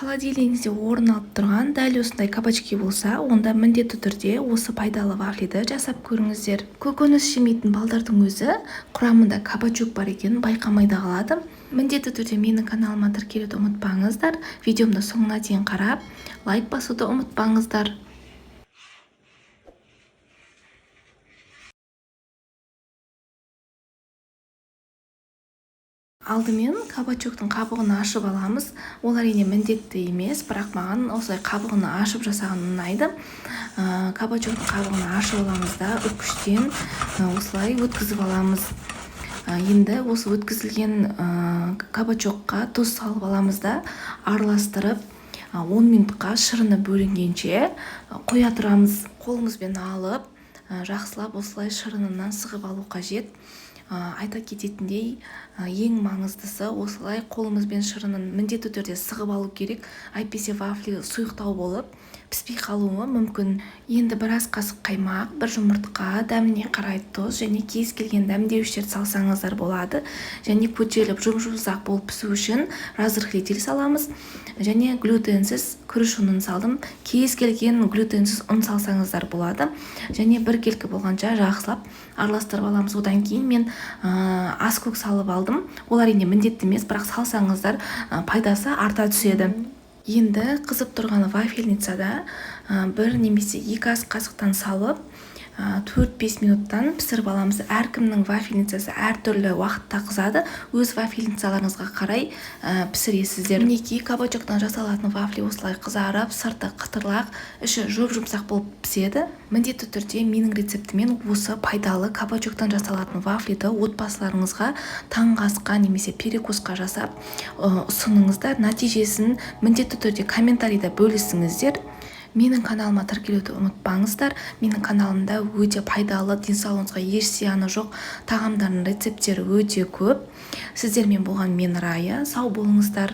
Холодильнигіңізде орын алып тұрған дәл осындай кабачки болса, онда міндетті түрде осы пайдалы вафлиді жасап көріңіздер. Көкөніс жемейтін балдардың өзі құрамында кабачок бар екенін байқамай да қалады. Міндетті түрде менің каналыма тіркелуді ұмытпаңыздар. Видеомды соңына дейін қарап, лайк басуды ұмытпаңыздар. Алдымен кабачоктың қабығын ашып аламыз. Ол әрине міндетті емес, бірақ маған осылай қабығын ашып жасаған ұнайды. Кабачоктың қабығын ашып аламыз да үккіштен осылай өткізіп аламыз. Енді осы өткізілген кабачокқа тұз салып аламыз да араластырып 10 минутқа шырыны бөлінгенше қоя тұрамыз. Қолымызбен алып, жақсылап осылай шырынынан сығып алу қажет. Айта кететіндей, ең маңыздысы осылай қолымызбен шырынын міндетті түрде сығып алу керек. Әйтпесе вафли сұйықтау болып піспей қалуы мүмкін. Енді біраз қасық қаймақ, бір жұмыртқа, дәміне қарай тұз және кез келген дәмдеуіштерді салсаңыздар болады. Және көтеріліп жұмсақ болып пісу үшін разрыхлитель саламыз. Және глютенсіз күріш ұнын салдым. Кез келген глютенсіз ұн салсаңыздар болады. Және бір келкі болғанша жақсылап араластырып аламыз. Одан кейін мен аскөк салып алдым. Ол әрине міндетті емес, бірақ салсаңыздар пайдасы арта түседі. Енді қызып тұрған вафельницада бір немесе 2 ас қасықтан салып 4-5 минуттан пісіріп аламыз. Әркімнің вафельницасы әртүрлі уақытта қызады. Өз вафельницаларыңызға қарай пісіресіздер. Мінекей кабачоктан жасалатын вафли осылай қызарып, сырты қытырлақ, іші жұп-жұмсақ болып піседі. Міндетті түрде менің рецептімен осы пайдалы кабачоктан жасалатын вафлиді отбасыларыңызға таңғы асқа немесе перекусқа жасап ұсыныңыздар. Нәтижесін міндетті түрде комментарийда бөлісіңіздер. Менің каналыма тіркелуді ұмытпаңыздар. Менің каналымда өте пайдалы, денсаулығыңызға еш зияны жоқ тағамдардың рецепттері өте көп. Сіздермен болған мен Рая. Сау болыңыздар.